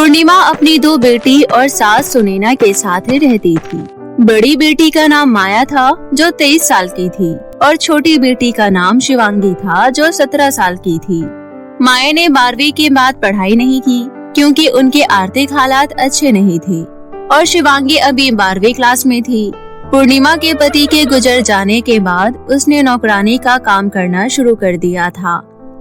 पूर्णिमा अपनी दो बेटी और सास सुनैना के साथ रहती थी। बड़ी बेटी का नाम माया था जो 23 साल की थी और छोटी बेटी का नाम शिवांगी था जो 17 साल की थी। माया ने 12वीं के बाद पढ़ाई नहीं की क्योंकि उनके आर्थिक हालात अच्छे नहीं थे और शिवांगी अभी 12वीं क्लास में थी। पूर्णिमा के पति के गुजर जाने के बाद उसने नौकरानी का काम करना शुरू कर दिया था,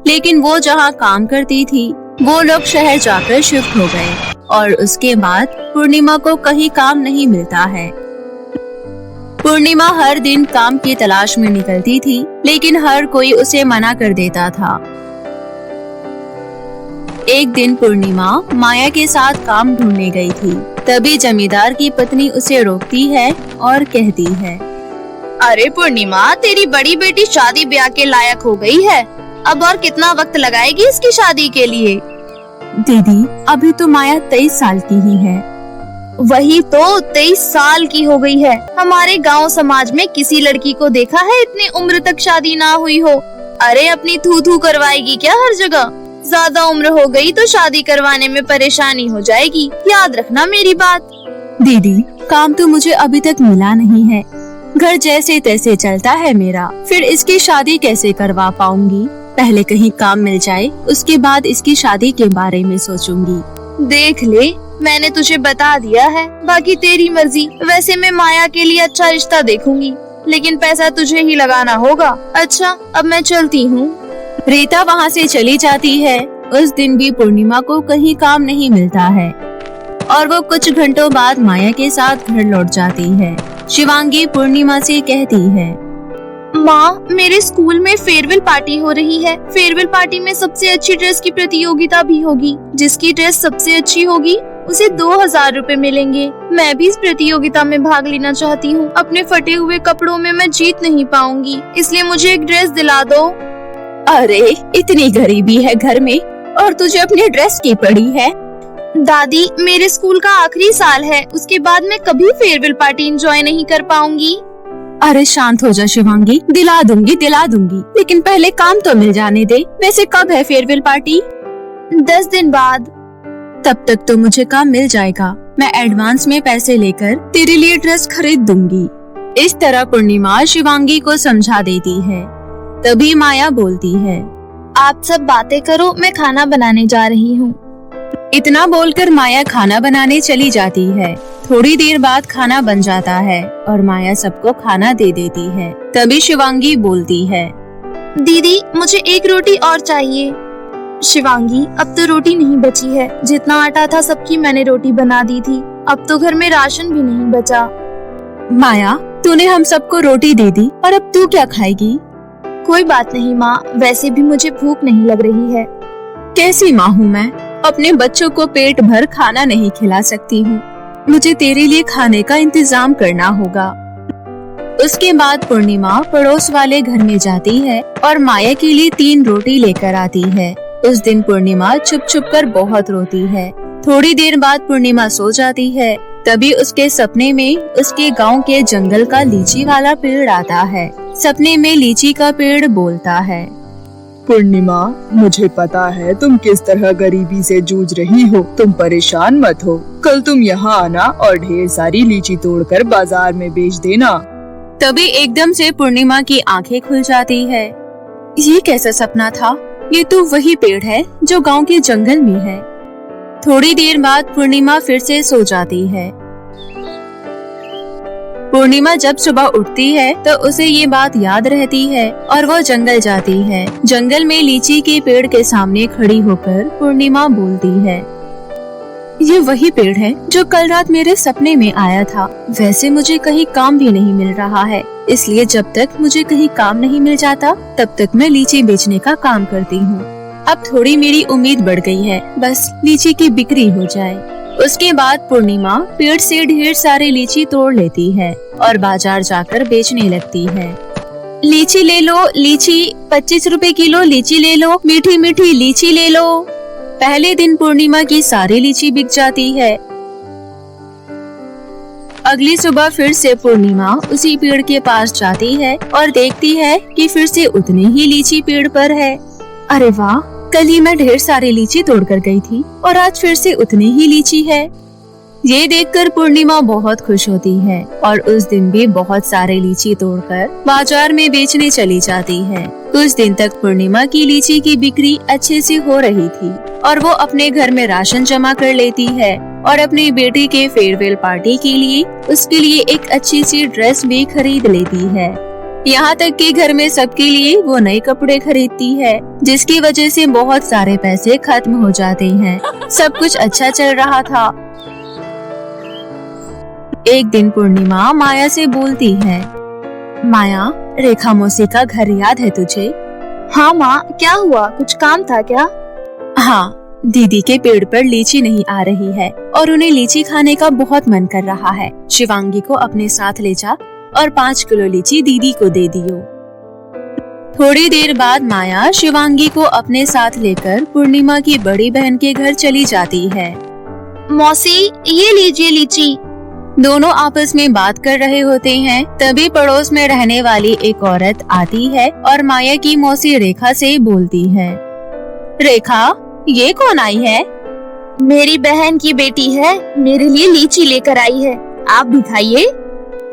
लेकिन वो जहाँ काम करती थी वो लोग शहर जाकर शिफ्ट हो गए और उसके बाद पूर्णिमा को कहीं काम नहीं मिलता है। पूर्णिमा हर दिन काम की तलाश में निकलती थी, लेकिन हर कोई उसे मना कर देता था। एक दिन पूर्णिमा माया के साथ काम ढूंढने गई थी, तभी जमींदार की पत्नी उसे रोकती है और कहती है, अरे पूर्णिमा, तेरी बड़ी बेटी शादी ब्याह के लायक हो गई है, अब और कितना वक्त लगाएगी इसकी शादी के लिए? दीदी, अभी तो माया 23 साल की ही है। वही तो, 23 साल की हो गई है। हमारे गांव समाज में किसी लड़की को देखा है इतनी उम्र तक शादी ना हुई हो? अरे अपनी थू थू करवाएगी क्या हर जगह? ज्यादा उम्र हो गई तो शादी करवाने में परेशानी हो जाएगी, याद रखना मेरी बात। दीदी, काम तो मुझे अभी तक मिला नहीं है, घर जैसे तैसे चलता है मेरा, फिर इसकी शादी कैसे करवा पाऊंगी? पहले कहीं काम मिल जाए, उसके बाद इसकी शादी के बारे में सोचूंगी। देख ले, मैंने तुझे बता दिया है, बाकी तेरी मर्जी। वैसे मैं माया के लिए अच्छा रिश्ता देखूंगी, लेकिन पैसा तुझे ही लगाना होगा। अच्छा, अब मैं चलती हूँ। रीता वहाँ से चली जाती है। उस दिन भी पूर्णिमा को कहीं काम नहीं मिलता है और वो कुछ घंटों बाद माया के साथ घर लौट जाती है। शिवांगी पूर्णिमा से कहती है, माँ, मेरे स्कूल में फेयरवेल पार्टी हो रही है। फेयरवेल पार्टी में सबसे अच्छी ड्रेस की प्रतियोगिता भी होगी। जिसकी ड्रेस सबसे अच्छी होगी उसे 2000 रुपए मिलेंगे। मैं भी इस प्रतियोगिता में भाग लेना चाहती हूँ। अपने फटे हुए कपड़ों में मैं जीत नहीं पाऊंगी, इसलिए मुझे एक ड्रेस दिला दो। अरे, इतनी गरीबी है घर में और तुझे अपनी ड्रेस की पड़ी है? दादी, मेरे स्कूल का आखिरी साल है, उसके बाद मैं कभी फेयरवेल पार्टी एंजॉय नहीं कर पाऊंगी। अरे शांत हो जा शिवांगी, दिला दूंगी, लेकिन पहले काम तो मिल जाने दे। वैसे कब है फेयरवेल पार्टी? 10 दिन बाद। तब तक तो मुझे काम मिल जाएगा। मैं एडवांस में पैसे लेकर तेरे लिए ड्रेस खरीद दूंगी। इस तरह पूर्णिमा शिवांगी को समझा देती है। तभी माया बोलती है, आप सब बातें करो, मैं खाना बनाने जा रही हूँ। इतना बोलकर माया खाना बनाने चली जाती है। थोड़ी देर बाद खाना बन जाता है और माया सबको खाना दे देती है। तभी शिवांगी बोलती है, दीदी, मुझे एक रोटी और चाहिए। शिवांगी, अब तो रोटी नहीं बची है। जितना आटा था सबकी मैंने रोटी बना दी थी। अब तो घर में राशन भी नहीं बचा। माया, तूने हम सबको रोटी दे दी और अब तू क्या खाएगी? कोई बात नहीं माँ, वैसे भी मुझे भूख नहीं लग रही है। कैसी माँ हूँ मैं, अपने बच्चों को पेट भर खाना नहीं खिला सकती हूँ। मुझे तेरे लिए खाने का इंतजाम करना होगा। उसके बाद पूर्णिमा पड़ोस वाले घर में जाती है और माया के लिए 3 रोटी लेकर आती है। उस दिन पूर्णिमा छुप छुप कर बहुत रोती है। थोड़ी देर बाद पूर्णिमा सो जाती है। तभी उसके सपने में उसके गांव के जंगल का लीची वाला पेड़ आता है। सपने में लीची का पेड़ बोलता है, पूर्णिमा, मुझे पता है तुम किस तरह गरीबी से जूझ रही हो। तुम परेशान मत हो। कल तुम यहाँ आना और ढेर सारी लीची तोड़कर बाजार में बेच देना। तभी एकदम से पूर्णिमा की आंखें खुल जाती है। ये कैसा सपना था? ये तो वही पेड़ है जो गांव के जंगल में है। थोड़ी देर बाद पूर्णिमा फिर से सो जाती है। पूर्णिमा जब सुबह उठती है तो उसे ये बात याद रहती है और वो जंगल जाती है। जंगल में लीची के पेड़ के सामने खड़ी होकर पूर्णिमा बोलती है, ये वही पेड़ है जो कल रात मेरे सपने में आया था। वैसे मुझे कहीं काम भी नहीं मिल रहा है, इसलिए जब तक मुझे कहीं काम नहीं मिल जाता तब तक मैं लीची बेचने का काम करती हूँ। अब थोड़ी मेरी उम्मीद बढ़ गई है, बस लीची की बिक्री हो जाए। उसके बाद पूर्णिमा पेड़ से ढेर सारे लीची तोड़ लेती है और बाजार जाकर बेचने लगती है। लीची ले लो, लीची 25 रुपए किलो लीची ले लो, मीठी मीठी लीची ले लो। पहले दिन पूर्णिमा की सारी लीची बिक जाती है। अगली सुबह फिर से पूर्णिमा उसी पेड़ के पास जाती है और देखती है कि फिर से उतनी ही लीची पेड़ पर है। अरे वाह, कल ही मैं ढेर सारी लीची तोड़कर गई थी और आज फिर से उतनी ही लीची है। ये देखकर पूर्णिमा बहुत खुश होती है और उस दिन भी बहुत सारे लीची तोड़कर बाजार में बेचने चली जाती है। कुछ दिन तक पूर्णिमा की लीची की बिक्री अच्छे से हो रही थी और वो अपने घर में राशन जमा कर लेती है और अपनी बेटी के फेयरवेल पार्टी के लिए उसके लिए एक अच्छी सी ड्रेस भी खरीद लेती है। यहाँ तक कि घर में सबके लिए वो नए कपड़े खरीदती है, जिसकी वजह से बहुत सारे पैसे खत्म हो जाते हैं। सब कुछ अच्छा चल रहा था। एक दिन पूर्णिमा माया से बोलती है, माया, रेखा मौसी का घर याद है तुझे? हाँ माँ, क्या हुआ? कुछ काम था क्या? हाँ, दीदी के पेड़ पर लीची नहीं आ रही है और उन्हें लीची खाने का बहुत मन कर रहा है। शिवांगी को अपने साथ ले जा और 5 किलो लीची दीदी को दे दियो। थोड़ी देर बाद माया शिवांगी को अपने साथ लेकर पूर्णिमा की बड़ी बहन के घर चली जाती है। मौसी, ये लीजिए लीची। दोनों आपस में बात कर रहे होते हैं। तभी पड़ोस में रहने वाली एक औरत आती है और माया की मौसी रेखा से बोलती है, रेखा, ये कौन आई है? मेरी बहन की बेटी है, मेरे लिए लीची लेकर आई है, आप भी खाइए।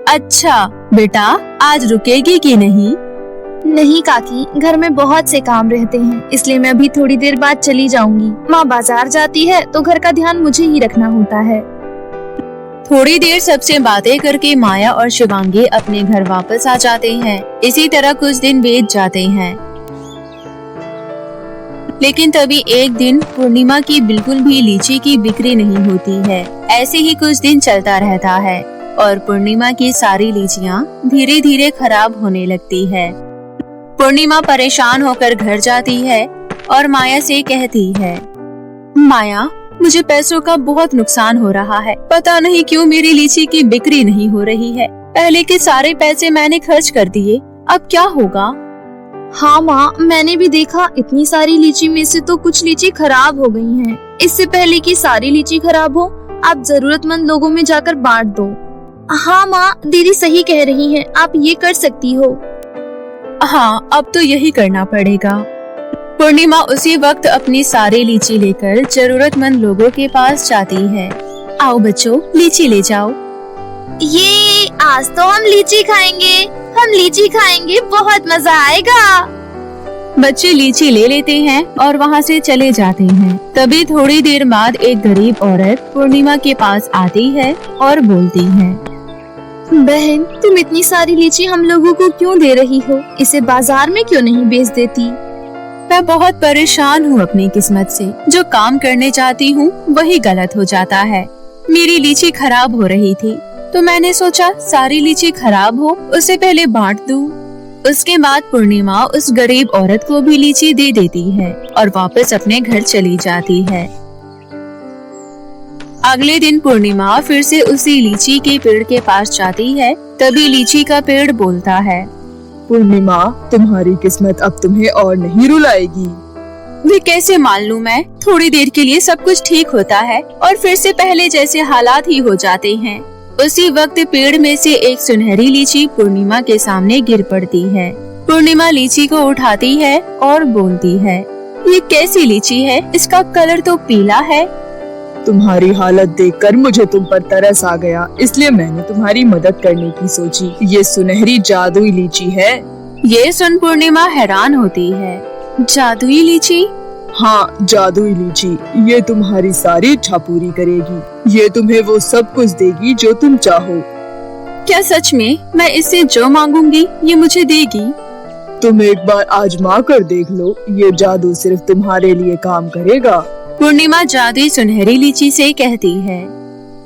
अच्छा बेटा, आज रुकेगी कि नहीं? नहीं काकी, घर में बहुत से काम रहते हैं, इसलिए मैं अभी थोड़ी देर बाद चली जाऊंगी। माँ बाजार जाती है तो घर का ध्यान मुझे ही रखना होता है। थोड़ी देर सबसे बातें करके माया और शिवांगी अपने घर वापस आ जाते हैं। इसी तरह कुछ दिन बीत जाते हैं। लेकिन तभी एक दिन पूर्णिमा की बिल्कुल भी लीची की बिक्री नहीं होती है। ऐसे ही कुछ दिन चलता रहता है और पूर्णिमा की सारी लीचियाँ धीरे धीरे खराब होने लगती है। पूर्णिमा परेशान होकर घर जाती है और माया से कहती है, माया, मुझे पैसों का बहुत नुकसान हो रहा है। पता नहीं क्यों मेरी लीची की बिक्री नहीं हो रही है। पहले के सारे पैसे मैंने खर्च कर दिए, अब क्या होगा? हाँ माँ, मैंने भी देखा, इतनी सारी लीची में से तो कुछ लीची खराब हो गई हैं। इससे पहले कि सारी लीची खराब हो, आप जरूरतमंद लोगों में जाकर बांट दो। हाँ माँ, दीदी सही कह रही हैं, आप ये कर सकती हो। हाँ, अब तो यही करना पड़ेगा। पूर्णिमा उसी वक्त अपनी सारी लीची लेकर जरूरतमंद लोगों के पास जाती है। आओ बच्चों, लीची ले जाओ। ये आज तो हम लीची खाएंगे, बहुत मजा आएगा। बच्चे लीची ले लेते हैं और वहाँ से चले जाते हैं। तभी थोड़ी देर बाद एक गरीब औरत पूर्णिमा के पास आती है और बोलती है, बहन, तुम इतनी सारी लीची हम लोगों को क्यों दे रही हो? इसे बाजार में क्यों नहीं बेच देती? मैं बहुत परेशान हूँ अपनी किस्मत से। जो काम करने जाती हूँ वही गलत हो जाता है। मेरी लीची खराब हो रही थी तो मैंने सोचा सारी लीची खराब हो उससे पहले बांट दूं। उसके बाद पूर्णिमा उस गरीब औरत को भी लीची दे देती है और वापस अपने घर चली जाती है। अगले दिन पूर्णिमा फिर से उसी लीची के पेड़ के पास जाती है। तभी लीची का पेड़ बोलता है, पूर्णिमा, तुम्हारी किस्मत अब तुम्हें और नहीं रुलाएगी। वे कैसे मान लूं मैं? थोड़ी देर के लिए सब कुछ ठीक होता है और फिर से पहले जैसे हालात ही हो जाते हैं। उसी वक्त पेड़ में से एक सुनहरी लीची पूर्णिमा के सामने गिर पड़ती है। पूर्णिमा लीची को उठाती है और बोलती है, ये कैसी लीची है? इसका कलर तो पीला है। तुम्हारी हालत देखकर मुझे तुम पर तरस आ गया, इसलिए मैंने तुम्हारी मदद करने की सोची। ये सुनहरी जादुई लीची है। ये सुन पूर्णिमा हैरान होती है। जादुई लीची? हाँ, जादुई लीची। ये तुम्हारी सारी इच्छा पूरी करेगी। ये तुम्हें वो सब कुछ देगी जो तुम चाहो। क्या सच में? मैं इससे जो मांगूंगी ये मुझे देगी? तुम एक बार आजमा कर देख लो, ये जादू सिर्फ तुम्हारे लिए काम करेगा। पूर्णिमा जादुई सुनहरी लीची से कहती है,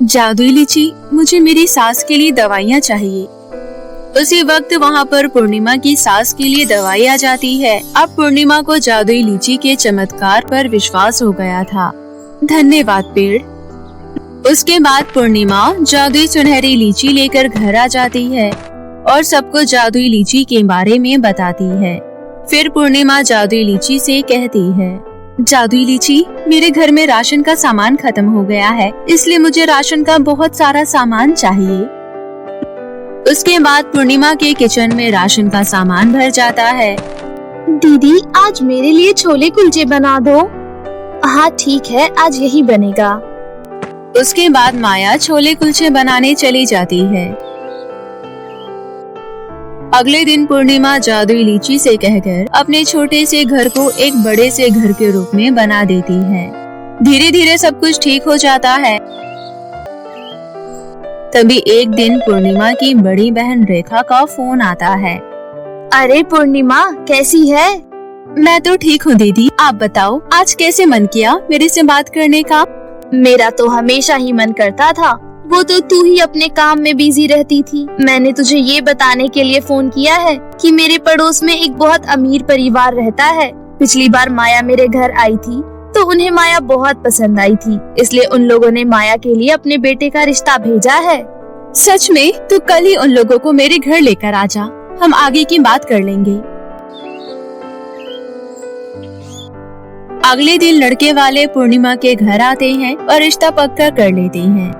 जादुई लीची, मुझे मेरी सास के लिए दवाइयाँ चाहिए। उसी वक्त वहाँ पर पूर्णिमा की सास के लिए दवाई आ जाती है। अब पूर्णिमा को जादुई लीची के चमत्कार पर विश्वास हो गया था। धन्यवाद पेड़। उसके बाद पूर्णिमा जादुई सुनहरी लीची लेकर घर आ जाती है और सबको जादुई लीची के बारे में बताती है। फिर पूर्णिमा जादुई लीची से कहती है, जादुई लीची, मेरे घर में राशन का सामान खत्म हो गया है, इसलिए मुझे राशन का बहुत सारा सामान चाहिए। उसके बाद पूर्णिमा के किचन में राशन का सामान भर जाता है। दीदी आज मेरे लिए छोले कुलचे बना दो। हाँ ठीक है, आज यही बनेगा। उसके बाद माया छोले कुलचे बनाने चली जाती है। अगले दिन पूर्णिमा जादुई लीची से कहकर अपने छोटे से घर को एक बड़े से घर के रूप में बना देती है। धीरे धीरे सब कुछ ठीक हो जाता है। तभी एक दिन पूर्णिमा की बड़ी बहन रेखा का फोन आता है। अरे पूर्णिमा, कैसी है? मैं तो ठीक हूँ दीदी, आप बताओ आज कैसे मन किया मेरे से बात करने का? मेरा तो हमेशा ही मन करता था, वो तो तू ही अपने काम में बिजी रहती थी। मैंने तुझे ये बताने के लिए फोन किया है कि मेरे पड़ोस में एक बहुत अमीर परिवार रहता है। पिछली बार माया मेरे घर आई थी तो उन्हें माया बहुत पसंद आई थी, इसलिए उन लोगों ने माया के लिए अपने बेटे का रिश्ता भेजा है। सच में? तो कल ही उन लोगों को मेरे घर लेकर आ जा, हम आगे की बात कर लेंगे। अगले दिन लड़के वाले पूर्णिमा के घर आते हैं और रिश्ता पक्का कर लेते हैं।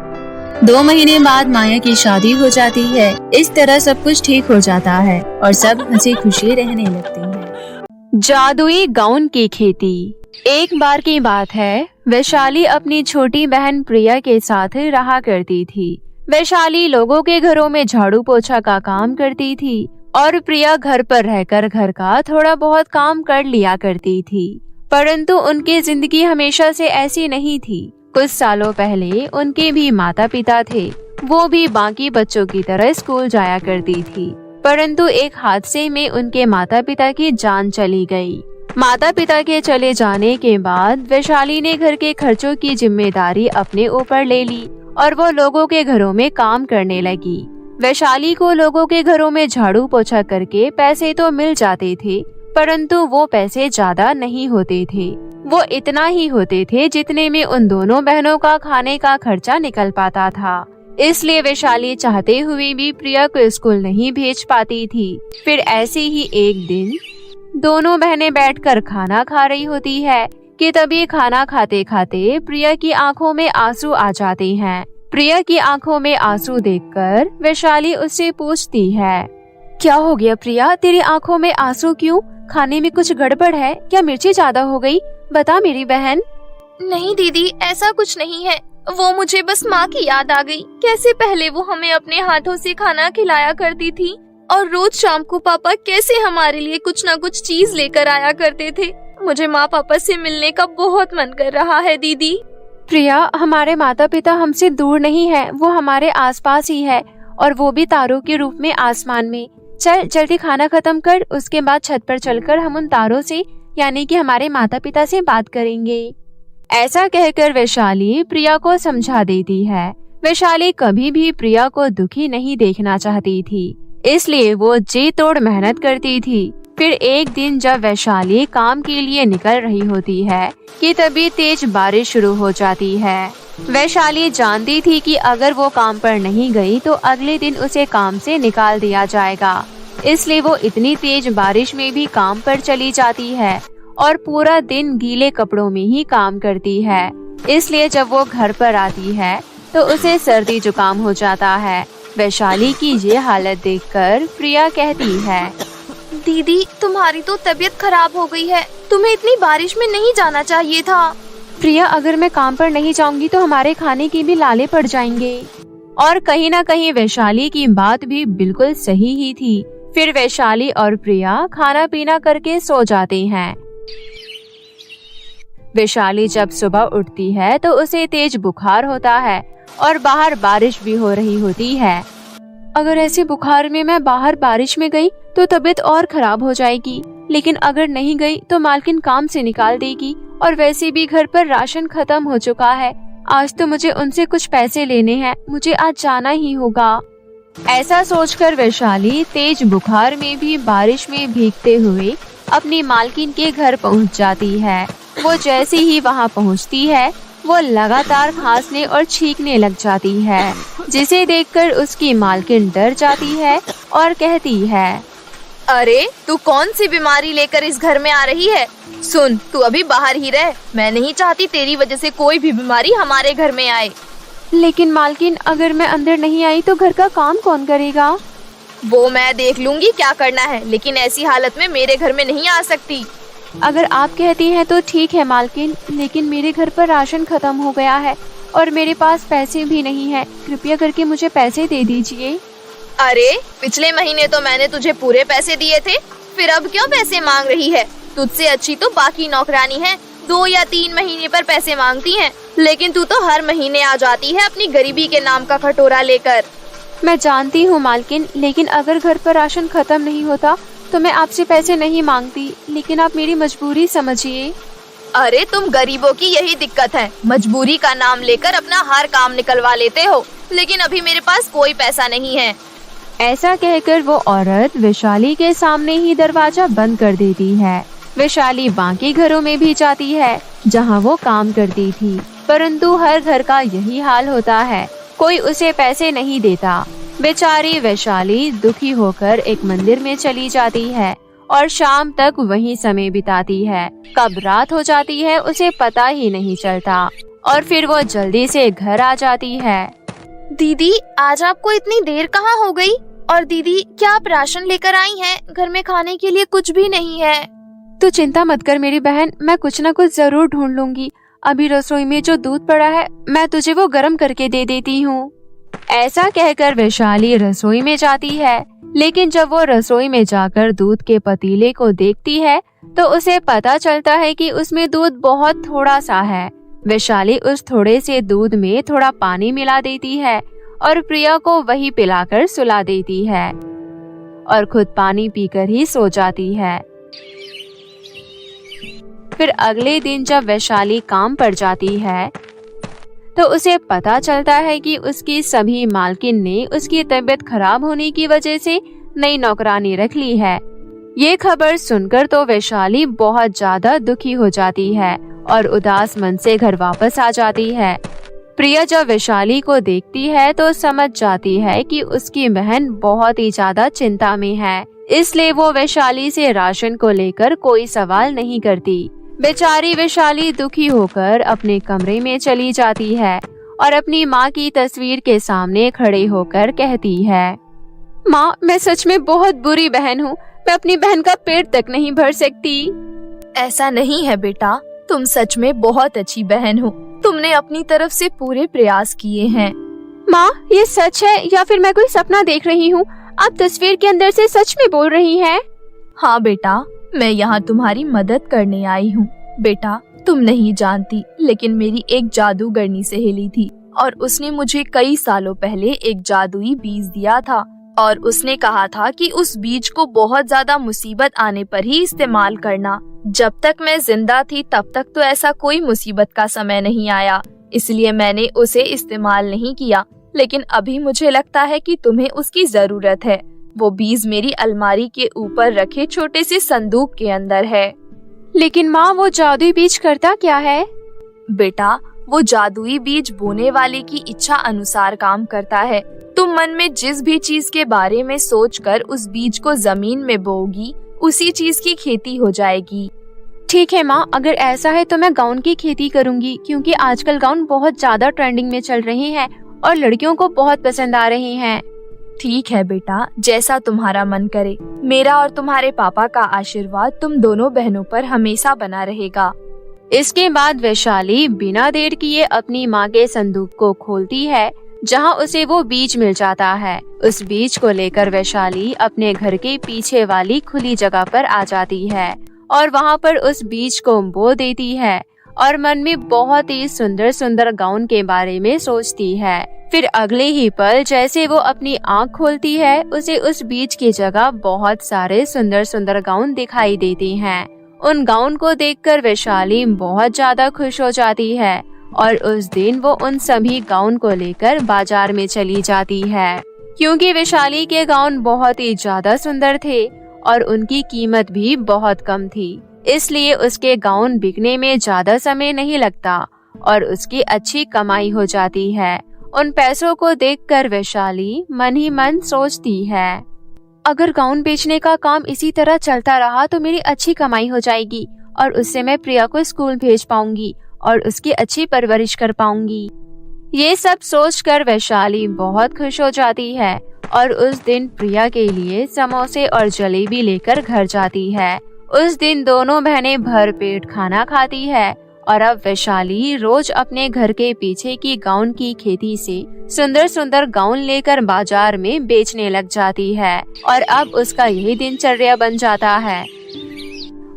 2 महीने बाद माया की शादी हो जाती है। इस तरह सब कुछ ठीक हो जाता है और सब हंसी खुशी रहने लगते हैं। जादुई गाउन की खेती। एक बार की बात है, वैशाली अपनी छोटी बहन प्रिया के साथ रहा करती थी। वैशाली लोगों के घरों में झाड़ू पोछा का काम करती थी और प्रिया घर पर रहकर घर का थोड़ा बहुत काम कर लिया करती थी। परंतु उनकी जिंदगी हमेशा से ऐसी नहीं थी। कुछ सालों पहले उनके भी माता पिता थे, वो भी बाकी बच्चों की तरह स्कूल जाया करती थी। परंतु एक हादसे में उनके माता पिता की जान चली गई। माता पिता के चले जाने के बाद वैशाली ने घर के खर्चों की जिम्मेदारी अपने ऊपर ले ली और वो लोगों के घरों में काम करने लगी। वैशाली को लोगों के घरों में झाड़ू पोछा करके पैसे तो मिल जाते थे, परंतु वो पैसे ज्यादा नहीं होते थे। वो इतना ही होते थे जितने में उन दोनों बहनों का खाने का खर्चा निकल पाता था। इसलिए वैशाली चाहते हुए भी प्रिया को स्कूल नहीं भेज पाती थी। फिर ऐसे ही एक दिन दोनों बहनें बैठकर खाना खा रही होती है कि तभी खाना खाते खाते प्रिया की आंखों में आंसू आ जाते हैं। प्रिया की आंखों में आंसू देखकर वैशाली उससे पूछती है, क्या हो गया प्रिया, तेरी आंखों में आंसू क्यों? खाने में कुछ गड़बड़ है क्या? मिर्ची ज्यादा हो गई? बता मेरी बहन। नहीं दीदी, ऐसा कुछ नहीं है, वो मुझे बस माँ की याद आ गई। कैसे पहले वो हमें अपने हाथों से खाना खिलाया करती थी और रोज शाम को पापा कैसे हमारे लिए कुछ न कुछ चीज लेकर आया करते थे। मुझे माँ पापा से मिलने का बहुत मन कर रहा है दीदी। प्रिया, हमारे माता पिता हमसे दूर नहीं है, वो हमारे आसपास ही है और वो भी तारों के रूप में आसमान में। चल जल्दी खाना खत्म कर, उसके बाद छत पर चलकर हम उन तारों से यानी कि हमारे माता पिता से बात करेंगे। ऐसा कहकर वैशाली प्रिया को समझा देती है। वैशाली कभी भी प्रिया को दुखी नहीं देखना चाहती थी, इसलिए वो जी तोड़ मेहनत करती थी। फिर एक दिन जब वैशाली काम के लिए निकल रही होती है कि तभी तेज बारिश शुरू हो जाती है। वैशाली जानती थी कि अगर वो काम पर नहीं गई तो अगले दिन उसे काम से निकाल दिया जाएगा, इसलिए वो इतनी तेज बारिश में भी काम पर चली जाती है और पूरा दिन गीले कपड़ों में ही काम करती है। इसलिए जब वो घर पर आती है तो उसे सर्दी जुकाम हो जाता है। वैशाली की ये हालत देखकर प्रिया कहती है, दीदी तुम्हारी तो तबीयत खराब हो गई है, तुम्हें इतनी बारिश में नहीं जाना चाहिए था। प्रिया, अगर मैं काम पर नहीं जाऊंगी तो हमारे खाने के भी लाले पड़ जाएंगे। और कहीं न कहीं वैशाली की बात भी बिल्कुल सही ही थी। फिर वैशाली और प्रिया खाना पीना करके सो जाते हैं। वैशाली जब सुबह उठती है तो उसे तेज बुखार होता है और बाहर बारिश भी हो रही होती है। अगर ऐसे बुखार में मैं बाहर बारिश में गई तो तबीयत और खराब हो जाएगी, लेकिन अगर नहीं गई तो मालकिन काम से निकाल देगी और वैसे भी घर पर राशन खत्म हो चुका है। आज तो मुझे उनसे कुछ पैसे लेने हैं, मुझे आज जाना ही होगा। ऐसा सोचकर वैशाली तेज बुखार में भी बारिश में भीगते हुए अपनी मालकिन के घर पहुंच जाती है। वो जैसे ही वहां पहुंचती है वो लगातार खांसने और छींकने लग जाती है, जिसे देखकर उसकी मालकिन डर जाती है और कहती है, अरे तू कौन सी बीमारी लेकर इस घर में आ रही है? सुन, तू अभी बाहर ही रह, मैं नहीं चाहती तेरी वजह से कोई भी बीमारी हमारे घर में आए। लेकिन मालकिन, अगर मैं अंदर नहीं आई तो घर का काम कौन करेगा? वो मैं देख लूंगी क्या करना है, लेकिन ऐसी हालत में मेरे घर में नहीं आ सकती। अगर आप कहती हैं तो ठीक है मालकिन, लेकिन मेरे घर पर राशन खत्म हो गया है और मेरे पास पैसे भी नहीं है। कृपया करके मुझे पैसे दे दीजिए। अरे पिछले महीने तो मैंने तुझे पूरे पैसे दिए थे, फिर अब क्यों पैसे मांग रही है? तुझसे अच्छी तो बाकी नौकरानी है, 2 या 3 महीने पर पैसे मांगती हैं, लेकिन तू तो हर महीने आ जाती है अपनी गरीबी के नाम का कटोरा लेकर। मैं जानती हूँ मालकिन, लेकिन अगर घर पर राशन खत्म नहीं होता तो मैं आपसे पैसे नहीं मांगती, लेकिन आप मेरी मजबूरी समझिए। अरे तुम गरीबों की यही दिक्कत है, मजबूरी का नाम लेकर अपना हर काम निकलवा लेते हो, लेकिन अभी मेरे पास कोई पैसा नहीं है। ऐसा कहकर वो औरत वैशाली के सामने ही दरवाजा बंद कर देती है। वैशाली बाकी घरों में भी जाती है जहाँ वो काम करती थी, परंतु हर घर का यही हाल होता है, कोई उसे पैसे नहीं देता। बेचारी वैशाली दुखी होकर एक मंदिर में चली जाती है और शाम तक वहीं समय बिताती है। कब रात हो जाती है उसे पता ही नहीं चलता और फिर वो जल्दी से घर आ जाती है। दीदी, आज आपको इतनी देर कहाँ हो गई? और दीदी, क्या आप राशन लेकर आई हैं? घर में खाने के लिए कुछ भी नहीं है। तू चिंता मत कर मेरी बहन, मैं कुछ न कुछ जरूर ढूंढ लूंगी। अभी रसोई में जो दूध पड़ा है मैं तुझे वो गर्म करके दे देती हूँ। ऐसा कहकर वैशाली रसोई में जाती है, लेकिन जब वो रसोई में जाकर दूध के पतीले को देखती है तो उसे पता चलता है कि उसमें दूध बहुत थोड़ा सा है। वैशाली उस थोड़े से दूध में थोड़ा पानी मिला देती है और प्रिया को वही पिलाकर सुला देती है और खुद पानी पीकर ही सो जाती है। फिर अगले दिन जब वैशाली काम पर जाती है तो उसे पता चलता है कि उसकी सभी मालकिन ने उसकी तबीयत खराब होने की वजह से नई नौकरानी रख ली है। ये खबर सुनकर तो वैशाली बहुत ज्यादा दुखी हो जाती है और उदास मन से घर वापस आ जाती है। प्रिया जब वैशाली को देखती है तो समझ जाती है कि उसकी बहन बहुत ही ज्यादा चिंता में है, इसलिए वो वैशाली से राशन को लेकर कोई सवाल नहीं करती। बेचारी वैशाली दुखी होकर अपने कमरे में चली जाती है और अपनी माँ की तस्वीर के सामने खड़े होकर कहती है, माँ, मैं सच में बहुत बुरी बहन हूँ, मैं अपनी बहन का पेट तक नहीं भर सकती। ऐसा नहीं है बेटा, तुम सच में बहुत अच्छी बहन हो, तुमने अपनी तरफ से पूरे प्रयास किए हैं। माँ, ये सच है या फिर मैं कोई सपना देख रही हूँ? आप तस्वीर के अंदर से सच में बोल रही हैं? हाँ बेटा, मैं यहाँ तुम्हारी मदद करने आई हूँ। बेटा, तुम नहीं जानती, लेकिन मेरी एक जादूगरनी सहेली थी और उसने मुझे कई सालों पहले एक जादुई बीज दिया था और उसने कहा था कि उस बीज को बहुत ज्यादा मुसीबत आने पर ही इस्तेमाल करना। जब तक मैं जिंदा थी तब तक तो ऐसा कोई मुसीबत का समय नहीं आया, इसलिए मैंने उसे इस्तेमाल नहीं किया, लेकिन अभी मुझे लगता है कि तुम्हें उसकी जरूरत है। वो बीज मेरी अलमारी के ऊपर रखे छोटे से संदूक के अंदर है। लेकिन माँ, वो जादुई बीज करता क्या है? बेटा, वो जादुई बीज बोने वाले की इच्छा अनुसार काम करता है। तुम मन में जिस भी चीज के बारे में सोचकर उस बीज को जमीन में बोओगी, उसी चीज की खेती हो जाएगी। ठीक है माँ, अगर ऐसा है तो मैं गाउन की खेती करूँगी, क्योंकि आजकल गाउन बहुत ज्यादा ट्रेंडिंग में चल रहे हैं और लड़कियों को बहुत पसंद आ रहे हैं। ठीक है बेटा, जैसा तुम्हारा मन करे। मेरा और तुम्हारे पापा का आशीर्वाद तुम दोनों बहनों पर हमेशा बना रहेगा। इसके बाद वैशाली बिना देर किए अपनी माँ के संदूक को खोलती है, जहाँ उसे वो बीज मिल जाता है। उस बीज को लेकर वैशाली अपने घर के पीछे वाली खुली जगह पर आ जाती है और वहाँ पर उस बीज को बो देती है और मन में बहुत ही सुंदर सुंदर गाउन के बारे में सोचती है। फिर अगले ही पल जैसे वो अपनी आँख खोलती है, उसे उस बीज की जगह बहुत सारे सुंदर सुंदर गाउन दिखाई देते हैं। उन गाउन को देखकर वैशाली बहुत ज्यादा खुश हो जाती है और उस दिन वो उन सभी गाउन को लेकर बाजार में चली जाती है। क्योंकि वैशाली के गाउन बहुत ही ज्यादा सुंदर थे और उनकी कीमत भी बहुत कम थी, इसलिए उसके गाउन बिकने में ज्यादा समय नहीं लगता और उसकी अच्छी कमाई हो जाती है। उन पैसों को देखकर वैशाली मन ही मन सोचती है, अगर गाउन बेचने का काम इसी तरह चलता रहा तो मेरी अच्छी कमाई हो जाएगी और उससे मैं प्रिया को स्कूल भेज पाऊंगी और उसकी अच्छी परवरिश कर पाऊंगी। ये सब सोचकर वैशाली बहुत खुश हो जाती है और उस दिन प्रिया के लिए समोसे और जलेबी लेकर घर जाती है। उस दिन दोनों बहनें भर पेट खाना खाती है और अब वैशाली रोज अपने घर के पीछे की गाउन की खेती से सुंदर सुंदर गाउन लेकर बाजार में बेचने लग जाती है और अब उसका यही दिनचर्या बन जाता है।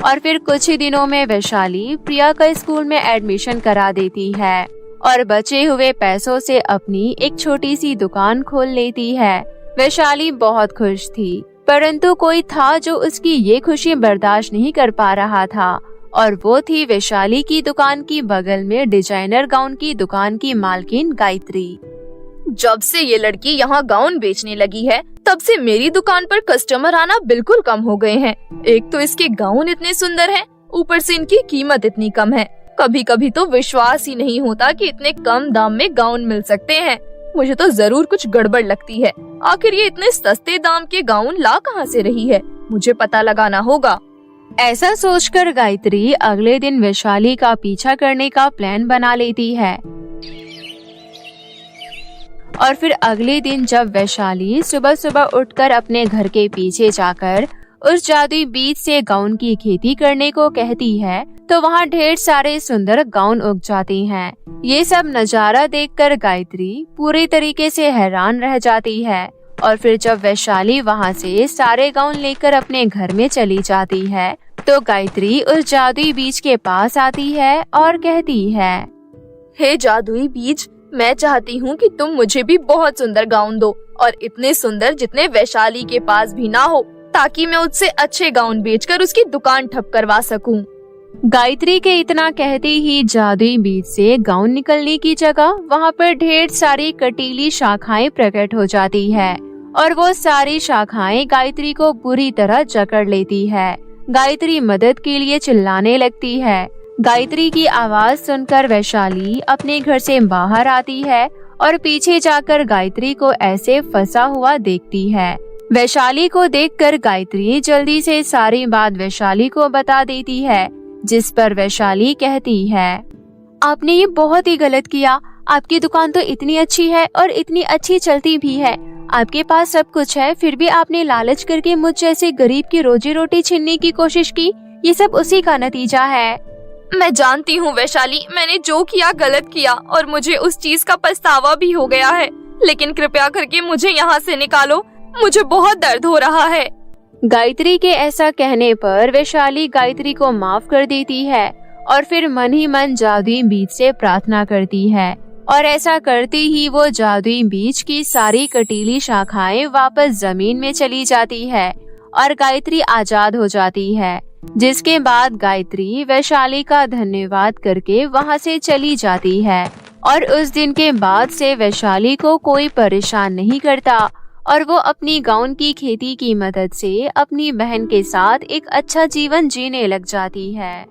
और फिर कुछ ही दिनों में वैशाली प्रिया का स्कूल में एडमिशन करा देती है और बचे हुए पैसों से अपनी एक छोटी सी दुकान खोल लेती है। वैशाली बहुत खुश थी, परंतु कोई था जो उसकी ये खुशी बर्दाश्त नहीं कर पा रहा था और वो थी वैशाली की दुकान की बगल में डिजाइनर गाउन की दुकान की मालकिन गायत्री। जब से ये लड़की यहाँ गाउन बेचने लगी है तब से मेरी दुकान पर कस्टमर आना बिल्कुल कम हो गए हैं। एक तो इसके गाउन इतने सुंदर हैं, ऊपर से इनकी कीमत इतनी कम है। कभी कभी तो विश्वास ही नहीं होता कि इतने कम दाम में गाउन मिल सकते हैं। मुझे तो जरूर कुछ गड़बड़ लगती है। आखिर ये इतने सस्ते दाम के गाउन ला कहाँ से रही है? मुझे पता लगाना होगा। ऐसा सोचकर गायत्री अगले दिन वैशाली का पीछा करने का प्लान बना लेती है। और फिर अगले दिन जब वैशाली सुबह सुबह उठकर अपने घर के पीछे जाकर उस जादुई बीज से गाउन की खेती करने को कहती है तो वहाँ ढेर सारे सुंदर गाउन उग जाते हैं। ये सब नजारा देखकर गायत्री पूरी तरीके से हैरान रह जाती है। और फिर जब वैशाली वहाँ से सारे गाउन लेकर अपने घर में चली जाती है तो गायत्री उस जादुई बीज के पास आती है और कहती है, हे जादुई बीज, मैं चाहती हूँ कि तुम मुझे भी बहुत सुंदर गाउन दो और इतने सुंदर जितने वैशाली के पास भी ना हो, ताकि मैं उससे अच्छे गाउन बेचकर उसकी दुकान ठप करवा सकूं। गायत्री के इतना कहते ही जादुई बीज से गाउन निकलने की जगह वहाँ पर ढेर सारी कटीली शाखाएं प्रकट हो जाती है और वो सारी शाखाएं गायत्री को बुरी तरह जकड़ लेती है। गायत्री मदद के लिए चिल्लाने लगती है। गायत्री की आवाज सुनकर वैशाली अपने घर से बाहर आती है और पीछे जाकर गायत्री को ऐसे फंसा हुआ देखती है। वैशाली को देखकर गायत्री जल्दी से सारी बात वैशाली को बता देती है, जिस पर वैशाली कहती है, आपने ये बहुत ही गलत किया। आपकी दुकान तो इतनी अच्छी है और इतनी अच्छी चलती भी है। आपके पास सब कुछ है, फिर भी आपने लालच करके मुझ जैसे गरीब की रोजी रोटी छीनने की कोशिश की। ये सब उसी का नतीजा है। मैं जानती हूँ वैशाली, मैंने जो किया गलत किया और मुझे उस चीज का पछतावा भी हो गया है, लेकिन कृपया करके मुझे यहाँ से निकालो। मुझे बहुत दर्द हो रहा है। गायत्री के ऐसा कहने पर वैशाली गायत्री को माफ कर देती है और फिर मन ही मन जादुई बीज से प्रार्थना करती है और ऐसा करते ही वो जादुई बीज की सारी कटीली शाखाएं वापस जमीन में चली जाती है और गायत्री आजाद हो जाती है। जिसके बाद गायत्री वैशाली का धन्यवाद करके वहाँ से चली जाती है और उस दिन के बाद से वैशाली को कोई परेशान नहीं करता और वो अपनी गाउन की खेती की मदद से अपनी बहन के साथ एक अच्छा जीवन जीने लग जाती है।